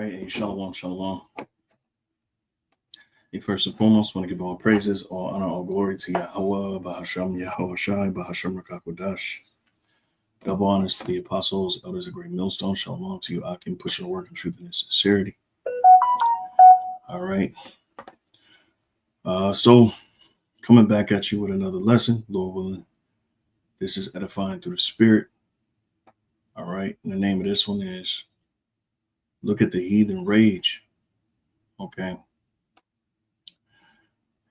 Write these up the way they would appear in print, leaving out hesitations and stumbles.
right. Hey, shalom, shalom. Hey, first and foremost, want to give all praises, all honor, all glory to Yahweh, Bahasham, Yahweh Shai, Bahasham Rakakwadash. Double honors to the apostles, elders of Great Millstone. Shalom to you, Akim, pushing the work in truth and sincerity. All right. So coming back at you with another lesson, Lord willing. This is edifying through the Spirit. All right. And the name of this one is Look at the Heathen Rage. Okay.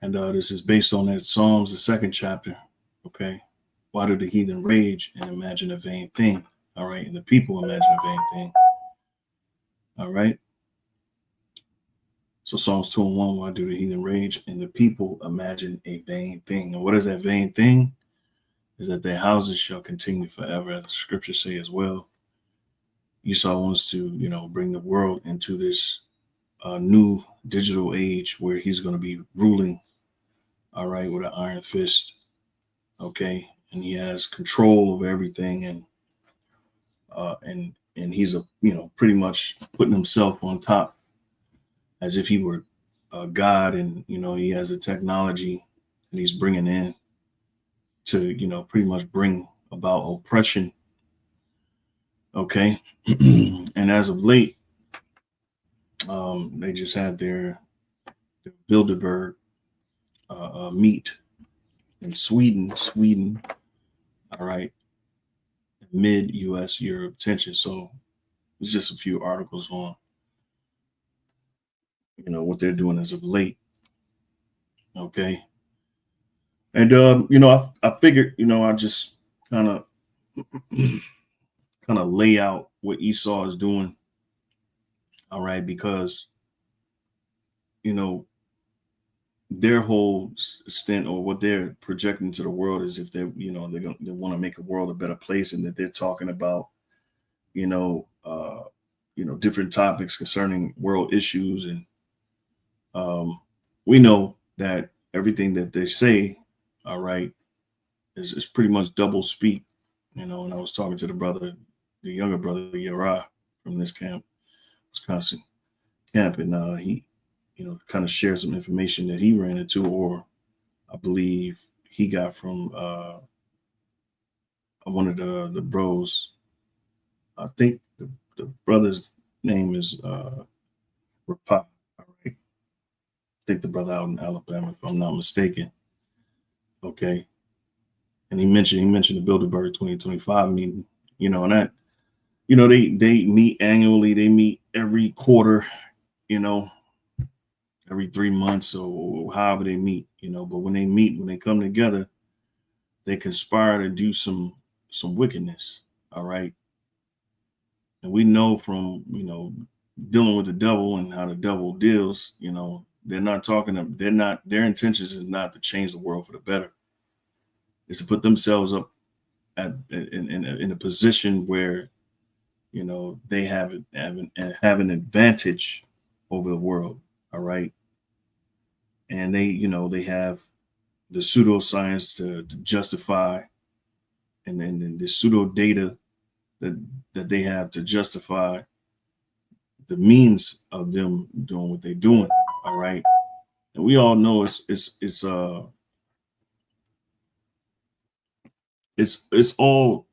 And this is based on that Psalms, the second chapter. Okay. Why do the heathen rage and imagine a vain thing? All right. And the people imagine a vain thing. All right. So Psalms 2:1, why do the heathen rage and the people imagine a vain thing? And what is that vain thing? Is that their houses shall continue forever, as the scriptures say as well. Esau wants to, bring the world into this new digital age where he's going to be ruling, all right, with an iron fist. Okay. And he has control over everything, and he's pretty much putting himself on top as if he were God, and he has a technology that he's bringing in to pretty much bring about oppression. Okay. And as of late, they just had their Bilderberg meet in Sweden. All right. Mid U.S. Europe tension. So it's just a few articles on, what they're doing as of late. Okay. And, I figured, I just kind of lay out what Esau is doing. All right. Because, their whole stint, or what they're projecting to the world, is if they want to make a world a better place, and that they're talking about, different topics concerning world issues. And we know that everything that they say, all right, is pretty much double speak, and I was talking to the younger brother, Yara, from this camp, Wisconsin camp, and he, kind of shared some information that he ran into, or I believe he got from one of the bros. I think the brother's name is Rapa. All right. I think the brother out in Alabama, if I'm not mistaken. Okay. And he mentioned the Bilderberg 2025 meeting, and that, they meet annually, they meet every quarter, every 3 months, or however they meet, but when they come together, they conspire to do some wickedness. All right. And we know from, dealing with the devil and how the devil deals, their intentions is not to change the world for the better. It's to put themselves up in a position where, they have an advantage over the world. All right. And they have the pseudoscience to justify, and then the pseudo data that they have to justify the means of them doing what they're doing. All right. And we all know it's all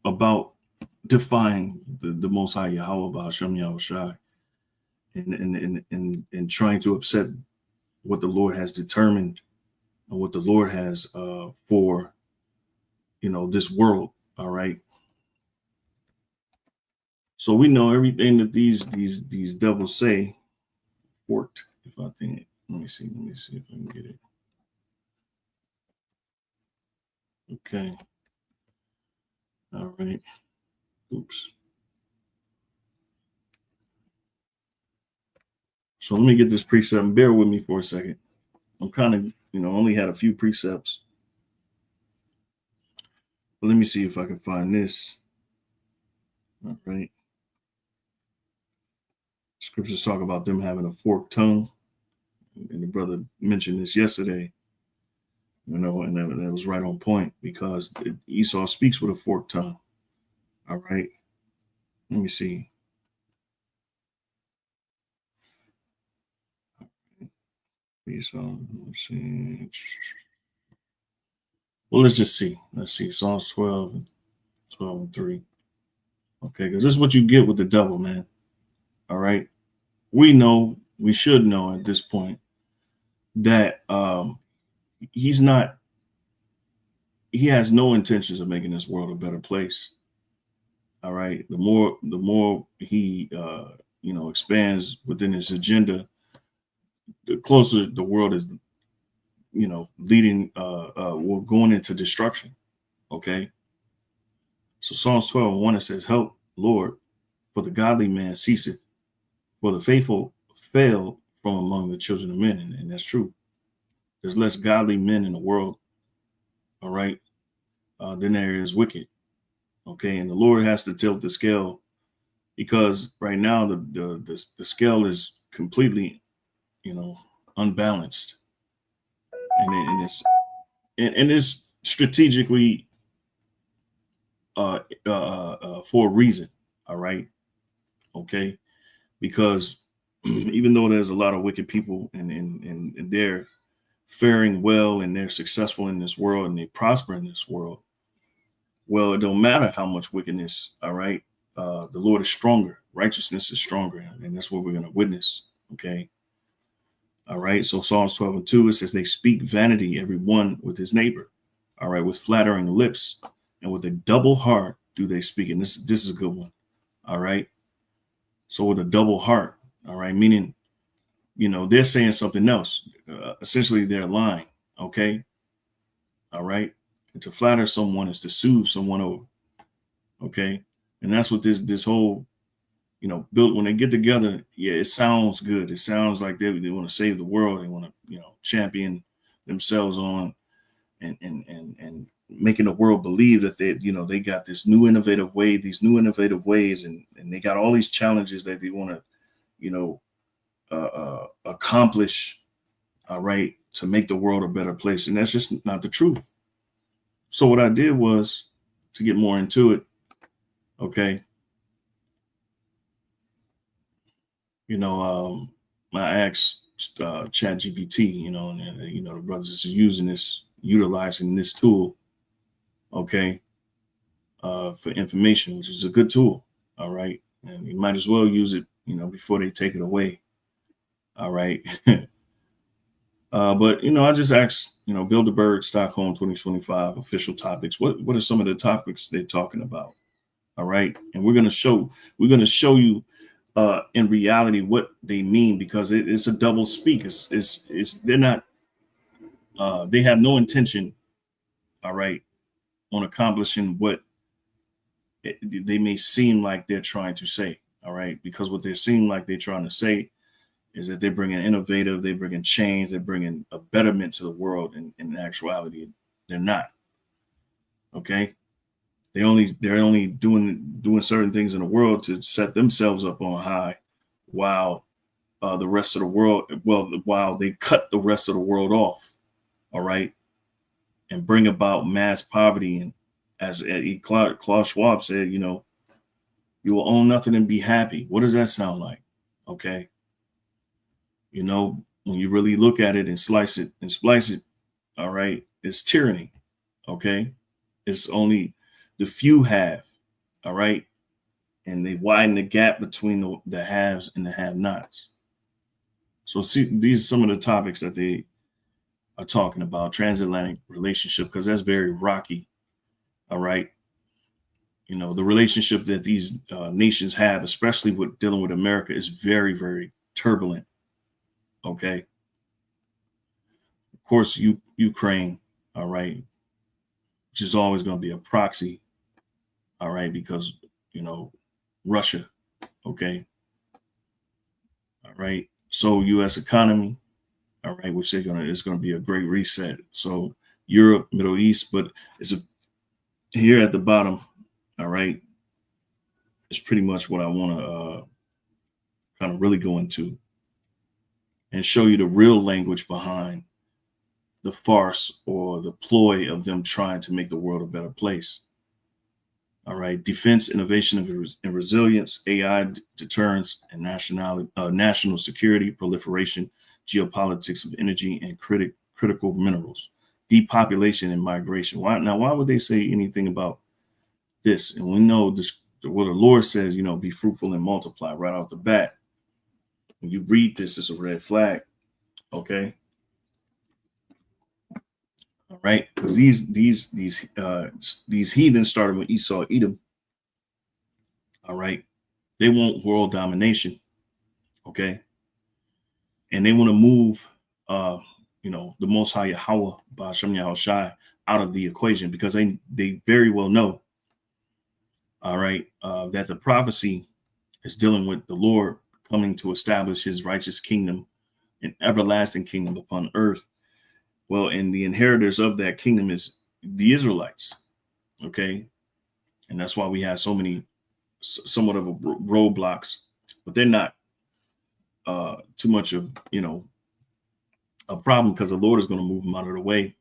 about defying the Most High Yahweh, Bahasham Yahweh Shai, and trying to upset what the Lord has determined, and what the Lord has for this world. All right. So we know everything that these devils say. Forked, if I think. Let me see if I can get it. Okay. All right. Oops. So let me get this precept, and bear with me for a second. I'm kind of, only had a few precepts. But let me see if I can find this. All right. Scriptures talk about them having a forked tongue. And the brother mentioned this yesterday, and that was right on point, because Esau speaks with a forked tongue. All right. Let me see. So let's see. Well, let's just see. Let's see. Psalms 12 and 3. Okay, because this is what you get with the devil, man. All right. We know, we should know at this point that he's not, he has no intentions of making this world a better place. All right. The more he expands within his agenda, the closer the world is, leading we're going into destruction. Okay. So Psalms 12:1 it says, "Help, Lord, for the godly man ceaseth, for the faithful fail from among the children of men." And that's true. There's less godly men in the world, all right, than there is wicked. Okay. And the Lord has to tilt the scale because right now the scale is completely, unbalanced. And it's strategically for a reason. All right. Okay. Because even though there's a lot of wicked people and they're faring well and they're successful in this world and they prosper in this world, well, it don't matter how much wickedness. All right. The Lord is stronger. Righteousness is stronger. And that's what we're going to witness. Okay. All right. So Psalms 12:2, it says, "They speak vanity, every one with his neighbor. All right. With flattering lips and with a double heart do they speak." And this is a good one. All right. So with a double heart. All right. Meaning, they're saying something else. Essentially, they're lying. Okay. All right. And to flatter someone is to soothe someone over. Okay. And that's what this whole, build when they get together. Yeah, it sounds good. It sounds like they want to save the world. They want to, champion themselves on and making the world believe that they got this new innovative way, these new innovative ways, and they got all these challenges that they want to, accomplish. All right, to make the world a better place, and that's just not the truth. So what I did was to get more into it. Okay, I asked Chat GPT, and the brothers is utilizing this tool, okay, for information, which is a good tool. All right, and you might as well use it, before they take it away. All right. But I just asked, Bilderberg, Stockholm 2025 official topics. What are some of the topics they're talking about? All right, and we're gonna show you in reality what they mean because it's a double speak. It's they're not they have no intention. All right, on accomplishing what they may seem like they're trying to say. All right, because what they seem like they're trying to say is that they're bringing innovative, they're bringing change, they're bringing a betterment to the world. And in actuality, they're not. Okay, they're only doing certain things in the world to set themselves up on high, while the rest of the world, while they cut the rest of the world off. All right, and bring about mass poverty. And as Klaus Schwab said, you will own nothing and be happy. What does that sound like? Okay, when you really look at it and slice it and splice it, all right, it's tyranny. Okay, it's only the few have. All right, and they widen the gap between the haves and the have-nots. So see, these are some of the topics that they are talking about: transatlantic relationship, because that's very rocky. All right, the relationship that these nations have, especially with dealing with America, is very, very turbulent. Okay, of course, Ukraine, all right, which is always going to be a proxy, all right, because Russia, okay, all right. So U.S. economy, all right, which it's going to be a great reset. So Europe, Middle East, but here at the bottom, all right, is pretty much what I want to kind of really go into and show you the real language behind the farce or the ploy of them trying to make the world a better place. All right, defense, innovation, and resilience, AI deterrence, and national security, proliferation, geopolitics of energy and critical minerals, depopulation and migration. Why would they say anything about this? And we know this, what the Lord says, be fruitful and multiply right off the bat. When you read this, it's a red flag. Okay. All right. Because these heathens started with Esau, Edom. All right. They want world domination. Okay. And they want to move the Most High Yahweh, Ba'ashem Yahushai, out of the equation, because they very well know, all right, that the prophecy is dealing with the Lord coming to establish his righteous kingdom, an everlasting kingdom upon earth. Well, and the inheritors of that kingdom is the Israelites. Okay. And that's why we have so many, somewhat of a roadblocks, but they're not too much of, a problem, because the Lord is going to move them out of the way.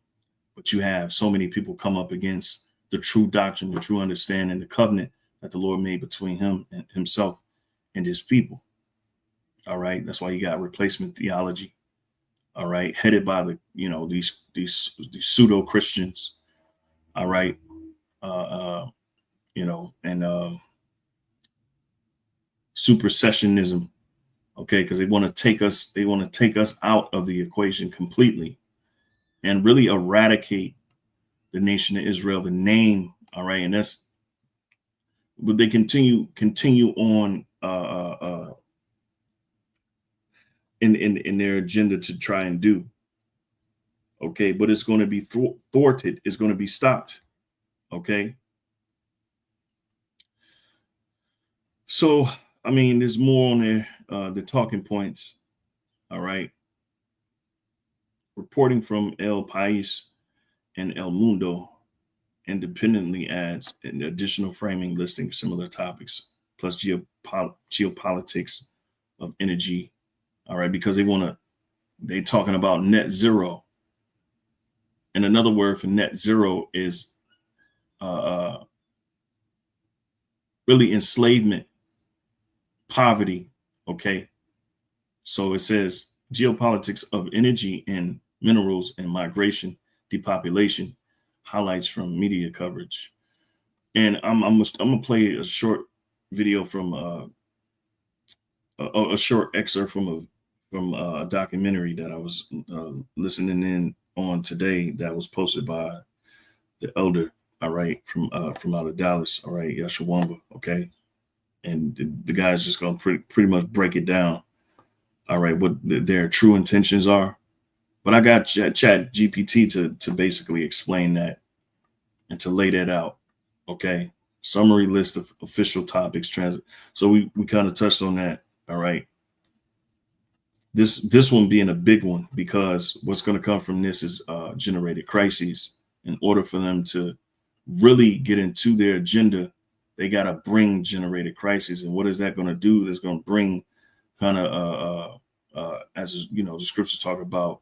But you have so many people come up against the true doctrine, the true understanding, the covenant that the Lord made between him and himself and his people. All right. That's why you got replacement theology. All right. Headed by the, these pseudo Christians. All right. And supersessionism. Okay. Because they want to take us out of the equation completely and really eradicate the nation of Israel, the name. All right. And that's what they continue on in their agenda to try and do. Okay. But it's going to be thwarted. It's going to be stopped. Okay. So, I mean, there's more on there, the talking points. All right. Reporting from El País and El Mundo independently adds an additional framing listing similar topics, plus geopolitics of energy. All right. Because they're talking about net zero. And another word for net zero is really enslavement, poverty. Okay. So it says geopolitics of energy and minerals and migration, depopulation, highlights from media coverage. And I'm gonna play a short video from a short excerpt from a documentary that I was listening in on today, that was posted by the elder. All right, from out of Dallas. All right, Yashawamba. Okay. And the guy's just going to pretty much break it down. All right, what their true intentions are. But I got Chat GPT to basically explain that and to lay that out. Okay. Summary list of official topics. So we kind of touched on that. All right. This one being a big one, because what's going to come from this is generated crises. In order for them to really get into their agenda, they got to bring generated crises. And what is that going to do? It's going to bring kind of, as the scriptures talk about,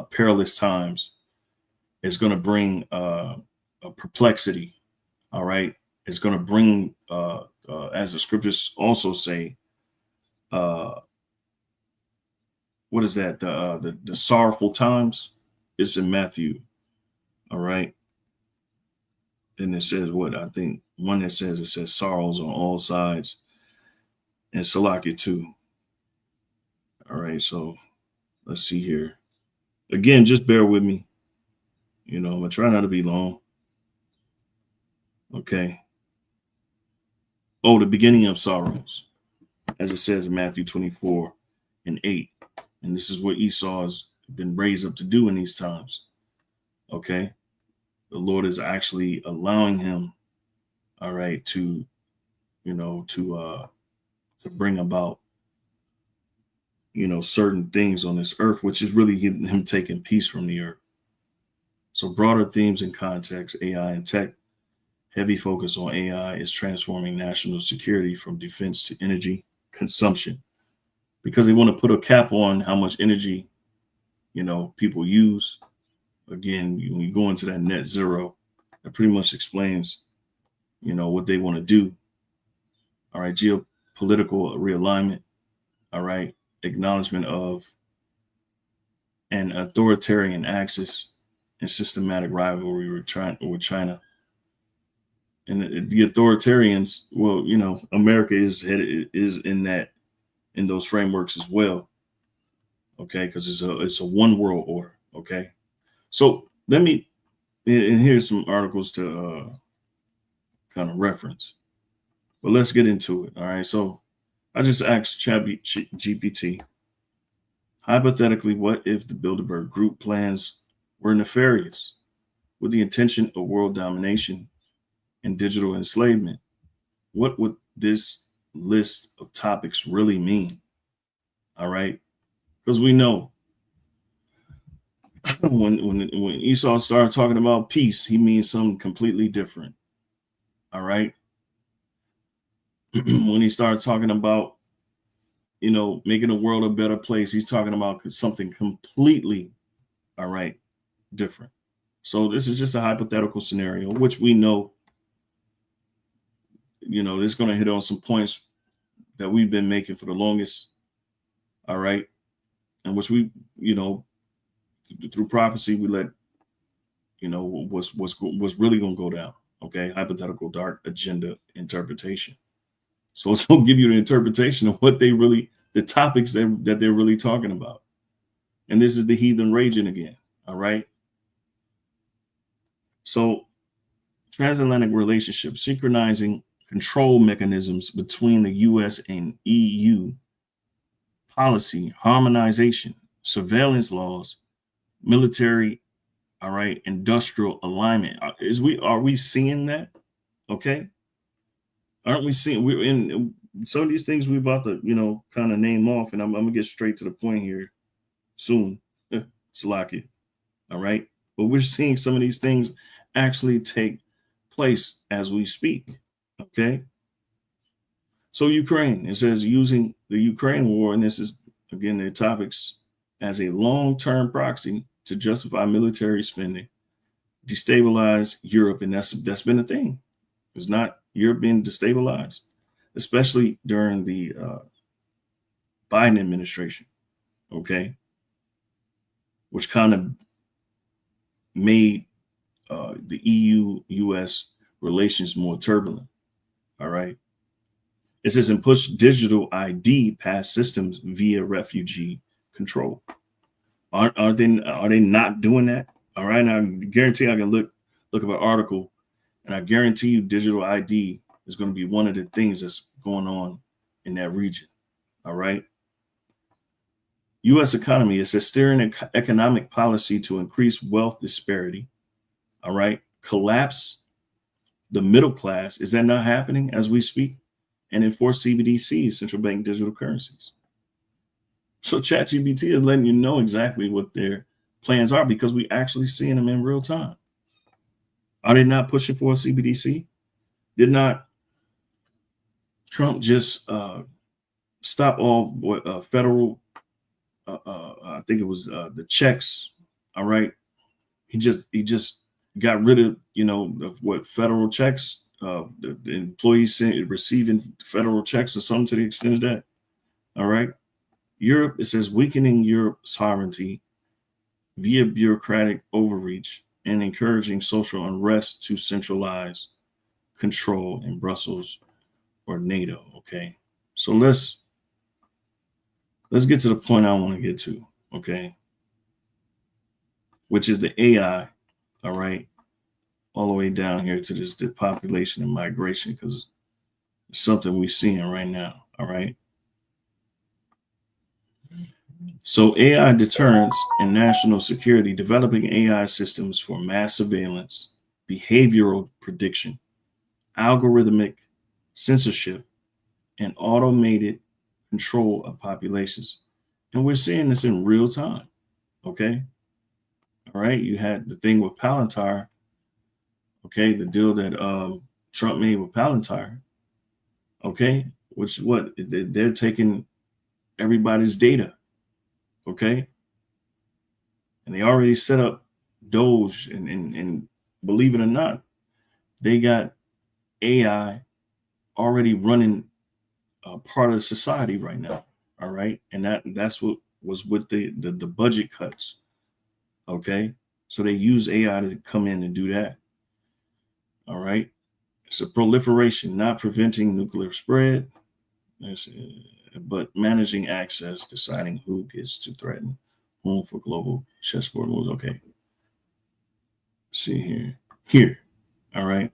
perilous times. It's going to bring a perplexity. All right. It's going to bring, as the scriptures also say, what is that? The sorrowful times. It's in Matthew. All right. And it says what? I think one that says, it says sorrows on all sides, and Salakia too. All right. So let's see here. Again, just bear with me. I'm going to try not to be long. Okay. Oh, the beginning of sorrows, as it says in Matthew 24:8. And this is what Esau has been raised up to do in these times. Okay. The Lord is actually allowing him, all right, to bring about, certain things on this earth, which is really him taking peace from the earth. So broader themes and context: AI and tech. Heavy focus on AI is transforming national security from defense to energy consumption, because they want to put a cap on how much energy, people use. Again, when you go into that net zero, that pretty much explains, what they want to do. All right. Geopolitical realignment. All right. Acknowledgement of and authoritarian axis and systematic rivalry with China. And the authoritarians, well, America is in those frameworks as well. Okay, because it's a one world order. Okay, so let me, and here's some articles to kind of reference. But let's get into it. All right. So I just asked GPT, hypothetically, what if the Bilderberg Group plans were nefarious with the intention of world domination and digital enslavement? What would this list of topics really mean? All right. Because we know when Esau started talking about peace, he means something completely different. All right. When he started talking about, making the world a better place, he's talking about something completely, all right, different. So this is just a hypothetical scenario, which we know, it's going to hit on some points that we've been making for the longest. All right. And which we, through prophecy, we let, what's really going to go down. Okay. Hypothetical dark agenda interpretation. So it's going to give you the interpretation of what the topics that they're really talking about. And this is the heathen raging again. All right. So transatlantic relationship, synchronizing control mechanisms between the US and EU, policy, harmonization, surveillance laws, military, all right, industrial alignment. Are we seeing that? Okay. Aren't we seeing we're in some of these things we're about to, kind of name off, and I'm gonna get straight to the point here soon. Salakia. All right. But we're seeing some of these things actually take place as we speak. Okay. So Ukraine, it says using the Ukraine war, and this is again the topics, as a long-term proxy to justify military spending, destabilize Europe, and that's been a thing. It's not Europe being destabilized, especially during the Biden administration. Okay, which kind of made the EU-US relations more turbulent. All right. It says, and push digital ID past systems via refugee control. Are they not doing that? All right. Now I guarantee I can look up an article, and I guarantee you digital ID is going to be one of the things that's going on in that region. All right. U.S. economy, it says steering economic policy to increase wealth disparity. All right. Collapse the middle class. Is that not happening as we speak? And enforce CBDCs, central bank digital currencies. So ChatGPT is letting you know exactly what their plans are because we actually seeing them in real time. Are they not pushing for a CBDC? Did not Trump just stop all federal, I think it was the checks, all right? He just got rid of, of what federal checks, the employees receiving federal checks or something to the extent of that. All right. Europe, it says weakening Europe's sovereignty via bureaucratic overreach and encouraging social unrest to centralize control in Brussels or NATO. Okay. So let's get to the point I want to get to. Okay. Which is the AI. All right. All the way down here to this depopulation and migration, because it's something we're seeing right now. All right. So AI deterrence and national security, developing AI systems for mass surveillance, behavioral prediction, algorithmic censorship, and automated control of populations. And we're seeing this in real time. Okay. All right. You had the thing with Palantir. Okay, the deal that Trump made with Palantir. Okay, which is what they're taking everybody's data. Okay, and they already set up Doge, and believe it or not, they got AI already running part of society right now. All right, and that's what was with the budget cuts. Okay. So they use AI to come in and do that. All right. It's a proliferation, not preventing nuclear spread, but managing access, deciding who gets to threaten whom for global chessboard moves. Okay. See here. Here. All right.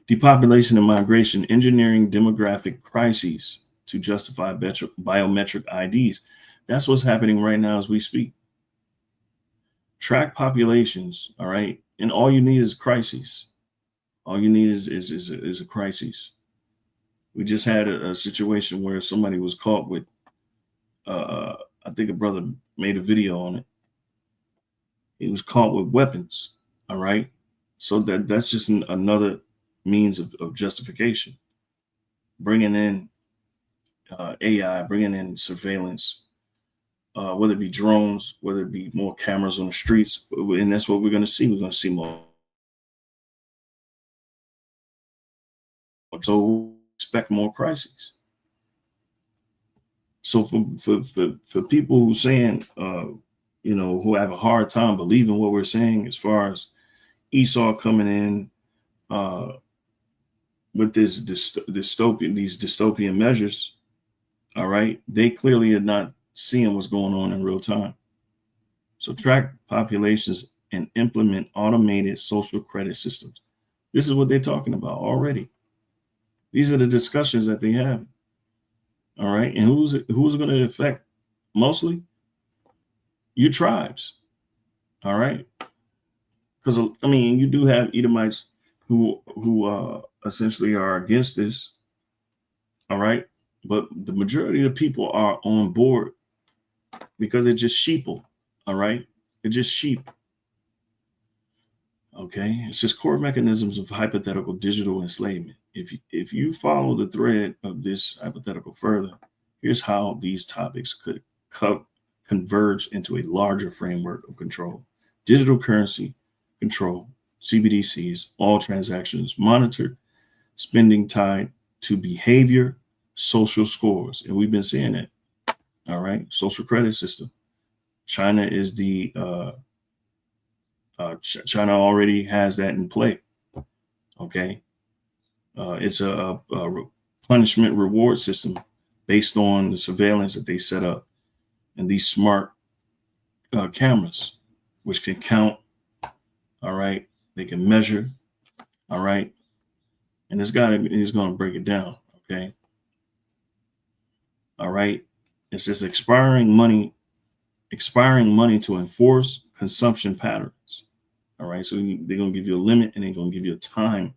Depopulation and migration, engineering demographic crises to justify biometric IDs. That's what's happening right now as we speak. Track populations, all right, and all you need is crises. All you need is a crisis. We just had a situation where somebody was caught with, I think a brother made a video on it. He was caught with weapons, all right. So that's just another means of justification, bringing in AI, bringing in surveillance, whether it be drones, whether it be more cameras on the streets, and that's what we're going to see. We're going to see more. So expect more crises. So for people who saying, who have a hard time believing what we're saying, as far as Esau coming in with these dystopian measures, all right, they clearly are not seeing what's going on in real time. So track populations and implement automated social credit systems. This is what they're talking about already. These are the discussions that they have. All right. And who's going to affect mostly? You tribes. All right. Because I mean, you do have Edomites who essentially are against this. All right. But the majority of the people are on board because they're just sheeple. All right. They're just sheep. Okay, it says core mechanisms of hypothetical digital enslavement. If you follow the thread of this hypothetical further, here's how these topics could converge into a larger framework of control. Digital currency control, CBDCs, all transactions monitored, spending tied to behavior, social scores. And we've been seeing that. All right, social credit system. China is the China already has that in play. Okay, it's a punishment reward system based on the surveillance that they set up and these smart cameras, which can count. All right, they can measure. All right, and this guy is going to break it down. Okay, all right. It says expiring money to enforce consumption patterns. All right, so they're going to give you a limit and they're going to give you a time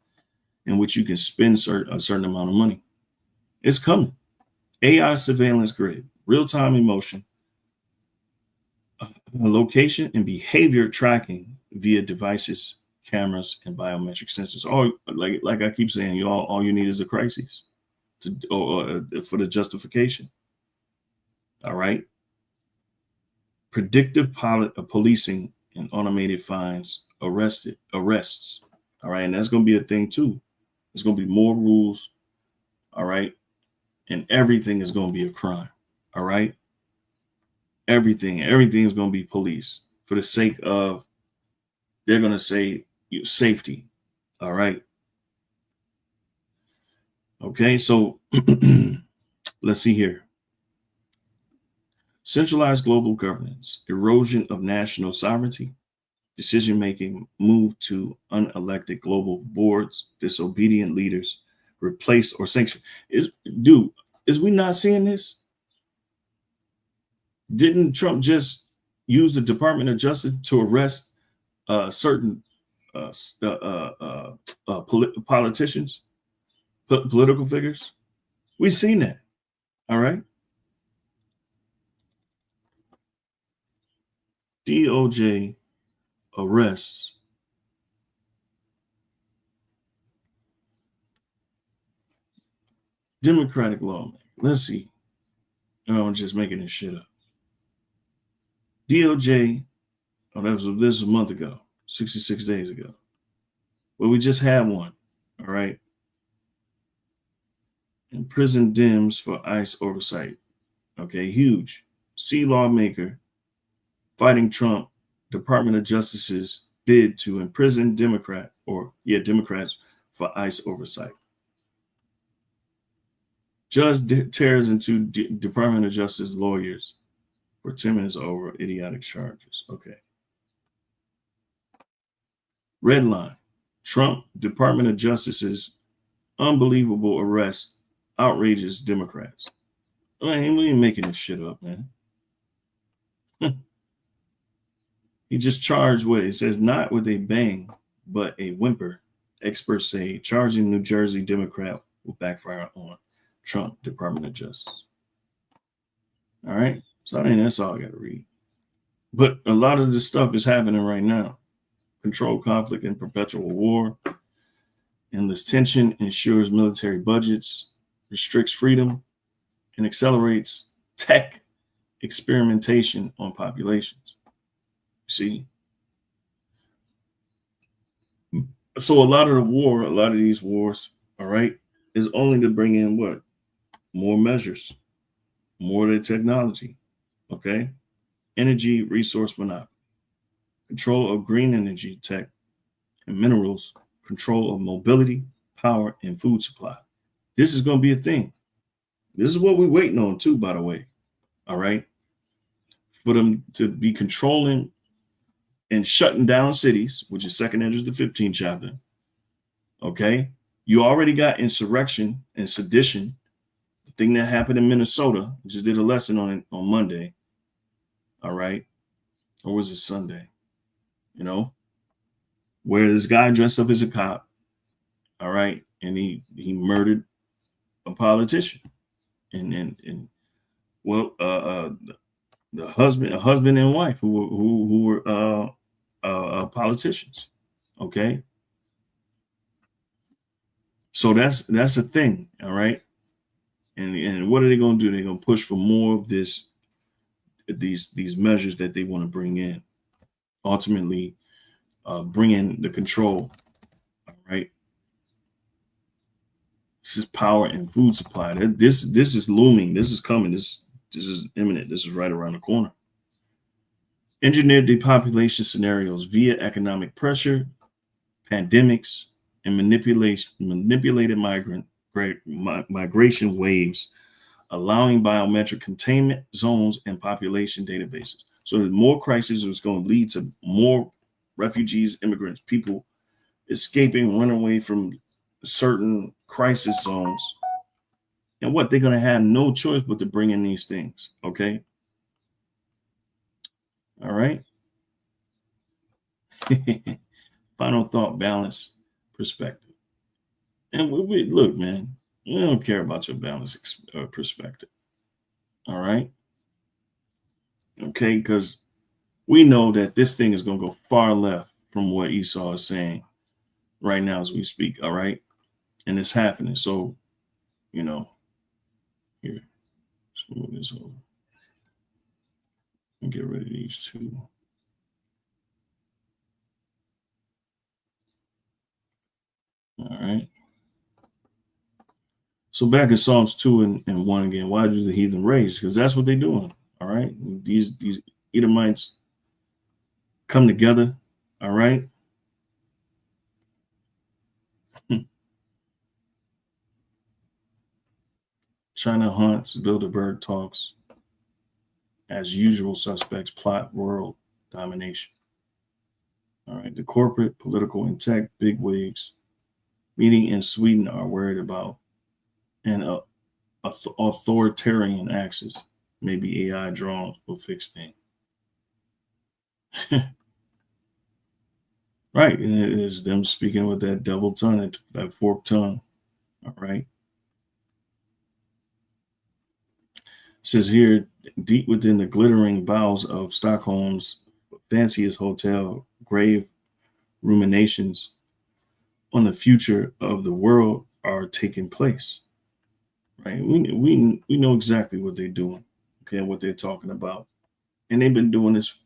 in which you can spend a certain amount of money. It's coming. AI surveillance grid, real-time emotion, location and behavior tracking via devices, cameras, and biometric sensors. All like I keep saying, all you need is a crisis for the justification. All right. Predictive policing and automated fines, arrests. All right, and that's going to be a thing too. There's going to be more rules. All right, and everything is going to be a crime. All right. Everything is going to be policed for the sake of, they're going to say safety. All right. Okay. So let's see here. Centralized global governance, erosion of national sovereignty, decision making moved to unelected global boards, disobedient leaders replaced or sanctioned. Is we not seeing this? Didn't Trump just use the Department of Justice to arrest certain politicians, political figures? We've seen that. All right. DOJ arrests Democratic lawmaker. Let's see. I'm just making this shit up. DOJ, this was a month ago, 66 days ago. Well, we just had one. All right. Imprisoned Dems for ICE oversight. Okay, huge. C lawmaker fighting Trump, Department of Justice's bid to imprison Democrats for ICE oversight. Judge tears into Department of Justice lawyers for 10 minutes over idiotic charges. Okay. Red line. Trump Department of Justice's unbelievable arrest outrages Democrats. We ain't making this shit up, man. He just charged what it says, not with a bang, but a whimper. Experts say charging New Jersey Democrat will backfire on Trump Department of Justice. All right. So I think that's all I got to read. But a lot of this stuff is happening right now. Controlled conflict and perpetual war. Endless tension ensures military budgets, restricts freedom, and accelerates tech experimentation on populations. See? So a lot of these wars, all right, is only to bring in what? More measures, more of the technology, okay? Energy resource monopoly, control of green energy, tech, and minerals, control of mobility, power, and food supply. This is going to be a thing. This is what we're waiting on too, by the way, all right? For them to be controlling and shutting down cities, which is second enters the 15th chapter, okay? You already got insurrection and sedition, the thing that happened in Minnesota. I just did a lesson on it on Monday, all right? Or was it Sunday? You know, where this guy dressed up as a cop, all right, and he murdered a politician, and well, the husband and wife who were politicians, okay. So that's a thing, all right. And what are they going to do? They're going to push for more of these measures that they want to bring in, ultimately bring in the control, all right. This is power and food supply. This is looming. This is coming. This is imminent. This is right around the corner. Engineer depopulation scenarios via economic pressure, pandemics, and manipulated migration waves, allowing biometric containment zones and population databases. So the more crisis is going to lead to more refugees, immigrants, people escaping, running away from certain crisis zones. And what they're going to have no choice but to bring in these things. Okay. All right. Final thought, balanced perspective. And we look, man, we don't care about your balanced perspective. All right. Okay. Because we know that this thing is going to go far left from what Esau is saying right now as we speak. All right. And it's happening. So, you know, here, let's move this over and get rid of these two. All right. So back in Psalms 2 and 1 again, why do the heathen rage? Because that's what they're doing. All right. These Edomites come together. All right. China hunts, Bilderberg talks. As usual, suspects plot world domination. All right. The corporate, political, and tech bigwigs meeting in Sweden are worried about an authoritarian axis. Maybe AI drones will fix things. Right. And it is them speaking with that double tongue, that forked tongue. All right. It says here, deep within the glittering bowels of Stockholm's fanciest hotel, grave ruminations on the future of the world are taking place. Right. We know exactly what they're doing. Okay, what they're talking about. And they've been doing this.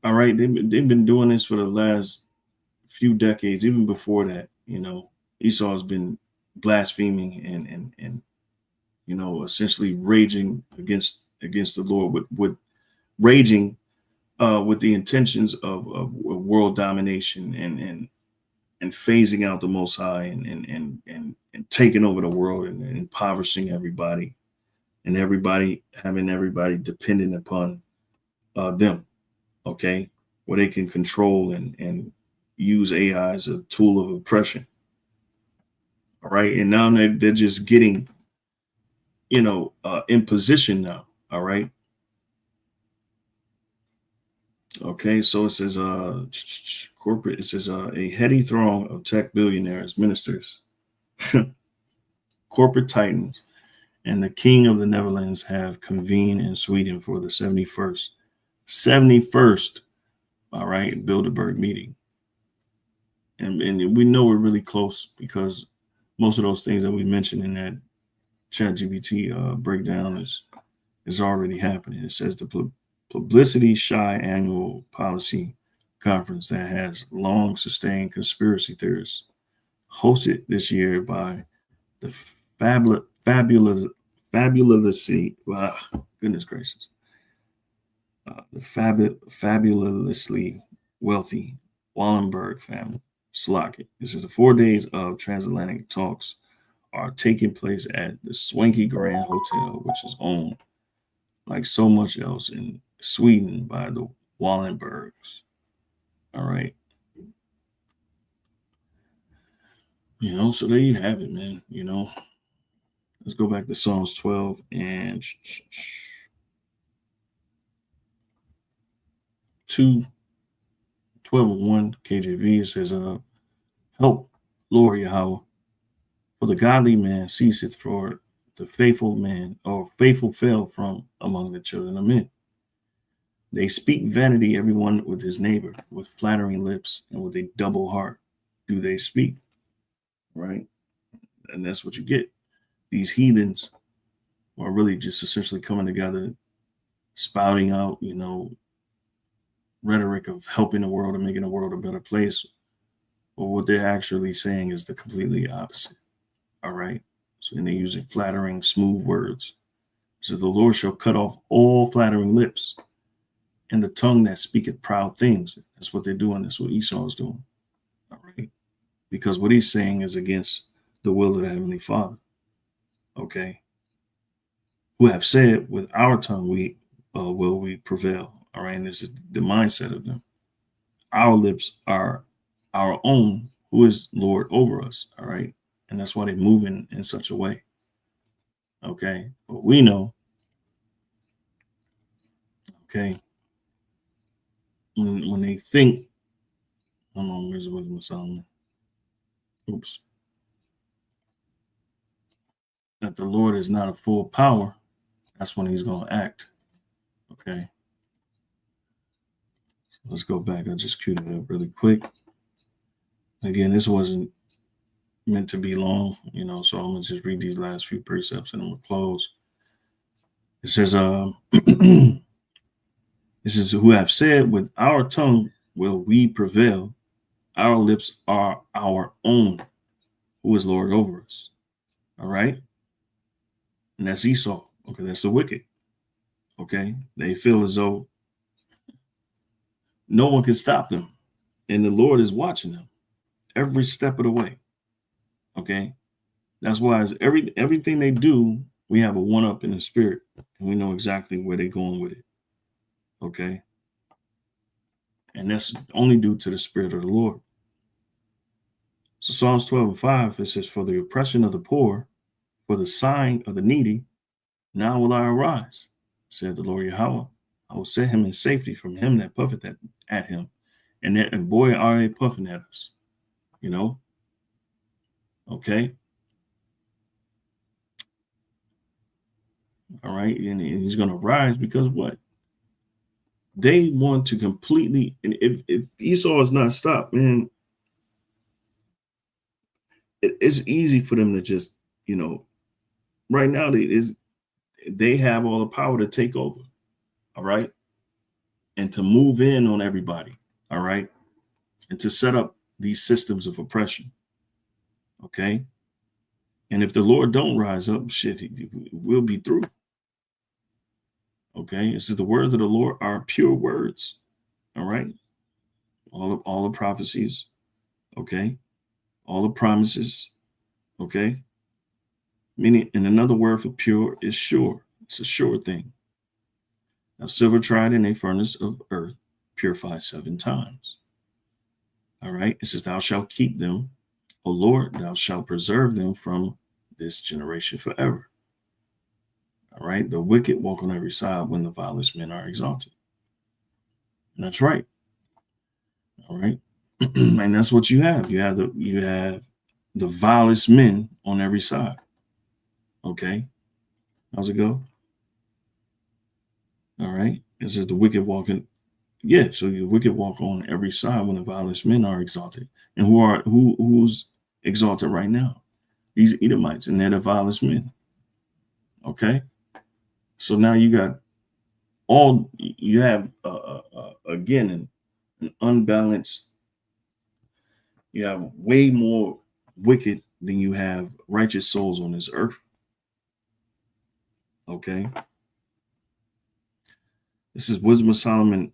All right. They've been doing this for the last few decades, even before that. You know, Esau has been blaspheming and you know, essentially raging against the Lord with raging with the intentions of world domination and phasing out the Most High and taking over the world and impoverishing everybody and everybody having everybody dependent upon them. Okay, where they can control and use AI as a tool of oppression. All right, and now they're just getting in position now. All right. Okay, so it says corporate. It says a heady throng of tech billionaires, ministers, corporate titans, and the king of the Netherlands have convened in Sweden for the 71st, all right, Bilderberg meeting. And we know we're really close because most of those things that we mentioned in that ChatGPT breakdown is already happening. It says the publicity shy annual policy conference that has long sustained conspiracy theorists, hosted this year by the fabulously, wow, goodness gracious, the fabulously wealthy Wallenberg family. Slocket. This is the 4 days of transatlantic talks are taking place at the swanky Grand Hotel, which is owned, like so much else in Sweden, by the Wallenbergs. All right. So there you have it, man. Let's go back to Psalms 12 and 2, 12 and 1 KJV. It says, help, Lord Yahweh, for the godly man ceaseth, for the faithful man or faithful fell from among the children of men. They speak vanity, everyone with his neighbor, with flattering lips and with a double heart do they speak, right? And that's what you get. These heathens are really just essentially coming together, spouting out, rhetoric of helping the world and making the world a better place. But what they're actually saying is the completely opposite. All right. So then they're using flattering, smooth words. So the Lord shall cut off all flattering lips and the tongue that speaketh proud things. That's what they're doing. That's what Esau is doing. All right. Because what he's saying is against the will of the Heavenly Father. Okay. Who have said, with our tongue we will we prevail. All right. And this is the mindset of them. Our lips are our own, who is Lord over us. All right. And that's why they move in such a way. Okay. But we know, okay, when they think, hold on, where's the wisdom of Solomon? Oops. That the Lord is not a full power, that's when he's going to act. Okay. So let's go back. I just queued it up really quick. Again, this wasn't meant to be long, so I'm going to just read these last few precepts and then we'll close. It says, this is who have said, with our tongue will we prevail. Our lips are our own, who is Lord over us. All right. And that's Esau. Okay. That's the wicked. Okay. They feel as though no one can stop them. And the Lord is watching them every step of the way. Okay. That's why everything they do, we have a one up in the spirit and we know exactly where they're going with it. Okay. And that's only due to the spirit of the Lord. So Psalms 12 and 5, it says, for the oppression of the poor, for the sighing of the needy, now will I arise, said the Lord Yahweh. I will set him in safety from him that puffeth at him. And boy, are they puffing at us, Okay. All right. And he's going to rise because what? They want to completely, and if Esau is not stopped, man, it's easy for them to just, right now they have all the power to take over. All right. And to move in on everybody. All right. And to set up these systems of oppression. Okay. And if the Lord don't rise up, shit, we'll be through. Okay. It says the words of the Lord are pure words, All right. All the prophecies. Okay. All the promises. Okay. Meaning, and another word for pure is sure. It's a sure thing. Now, silver tried in a furnace of earth, purified 7 times. All right. It says, thou shalt keep them, O Lord, thou shalt preserve them from this generation forever. All right. The wicked walk on every side when the vilest men are exalted. And that's right. All right. And that's what you have. You have the vilest men on every side. Okay. How's it go? All right. It says the wicked walking. Yeah, so the wicked walk on every side when the vilest men are exalted. And who's exalted right now? These Edomites, and they're the vilest men. Okay. So now you got you have again an unbalanced. You have way more wicked than you have righteous souls on this earth. Okay. This is Wisdom of Solomon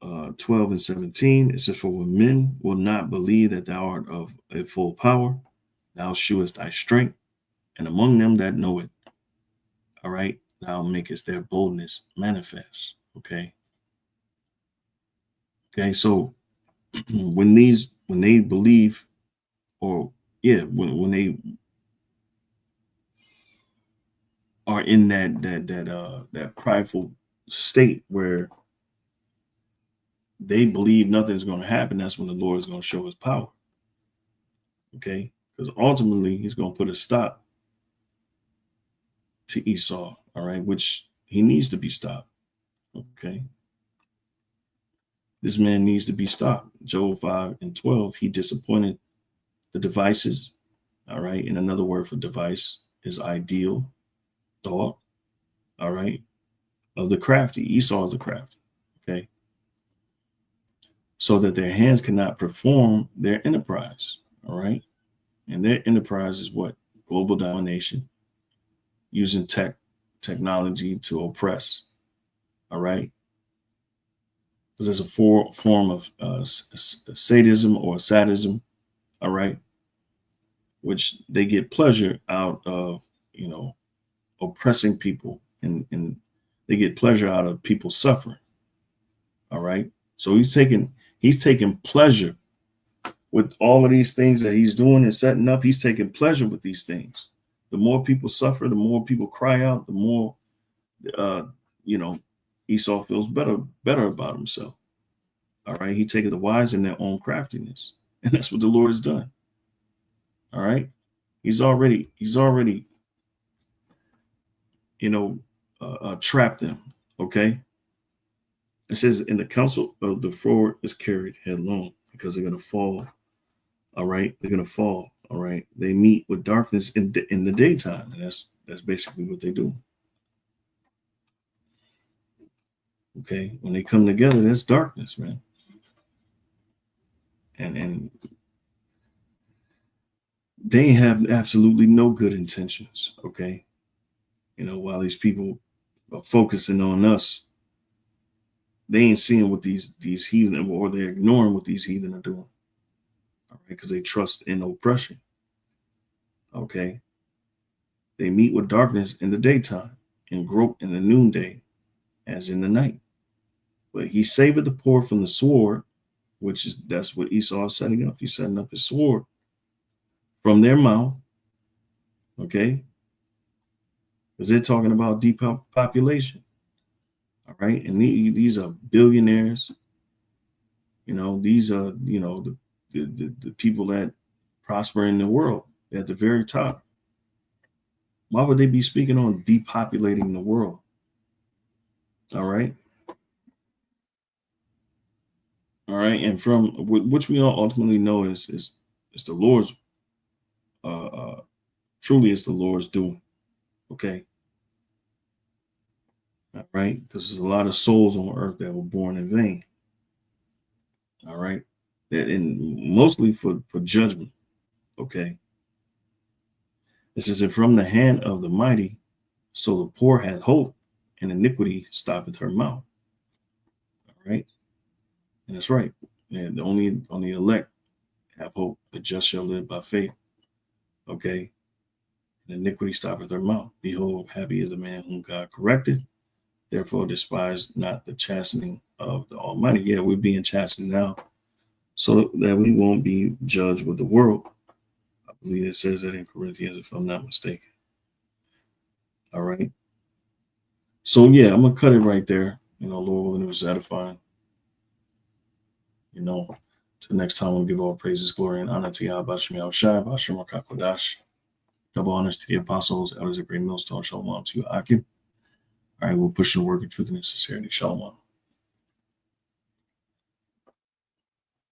12 and 17. It says, for when men will not believe that thou art of a full power, thou shewest thy strength, and among them that know it, all right, thou makest their boldness manifest. Okay. Okay. So when they believe, or yeah, when they are in that prideful state where they believe nothing's going to happen, that's when the Lord is going to show his power. Okay. Because ultimately he's going to put a stop to Esau, all right, which he needs to be stopped. Okay. This man needs to be stopped. Job 5 and 12, he disappointed the devices, all right. And another word for device is ideal thought, all right, of the crafty. Esau is the crafty. Okay. So that their hands cannot perform their enterprise, all right. And their enterprise is what? Global domination, using technology to oppress, all right. Because there's a form of sadism or sadism, all right, which they get pleasure out of, oppressing people, and they get pleasure out of people suffering, all right. So he's taking pleasure with all of these things that he's doing and setting up. He's taking pleasure with these things. The more people suffer, the more people cry out, the more Esau feels better about himself. All right. He taketh the wise in their own craftiness. And that's what the Lord has done. All right. He's already, trapped them. Okay. It says, in the counsel of the forward is carried headlong, because they're going to fall. All right. They're going to fall. All right. They meet with darkness in the daytime. And that's basically what they do. Okay. When they come together, that's darkness, man. And they have absolutely no good intentions. Okay. While these people are focusing on us, they ain't seeing what these heathen, or they're ignoring what these heathen are doing. All right. Because they trust in oppression. Okay. They meet with darkness in the daytime and grope in the noonday as in the night. But he saveth the poor from the sword, that's what Esau is setting up. He's setting up his sword from their mouth. Okay. Because they're talking about depopulation. All right. And these are billionaires. These are, the people that prosper in the world at the very top. Why would they be speaking on depopulating the world? All right. All right. And from which we all ultimately know is the Lord's, truly it's the Lord's doing. Okay. All right. Because there's a lot of souls on earth that were born in vain. All right. That mostly for judgment. Okay. It says, and from the hand of the mighty, so the poor hath hope, and iniquity stoppeth her mouth. All right. And that's right. And only elect have hope. The just shall live by faith. Okay. And iniquity stoppeth their mouth. Behold, happy is the man whom God corrected. Therefore, despise not the chastening of the Almighty. Yeah, we're being chastened now so that we won't be judged with the world. I believe it says that in Corinthians, if I'm not mistaken. All right. So, yeah, I'm going to cut it right there. Lord willing, it was edifying. Till next time, we'll give all praises, glory, and honor to Yahweh Shem Yahushua, Bashem HaKadosh. Double honors to the apostles, elders of Great Millstone, Shalom to you, Akim. All right, we'll push the work of truth and sincerity. Shalom.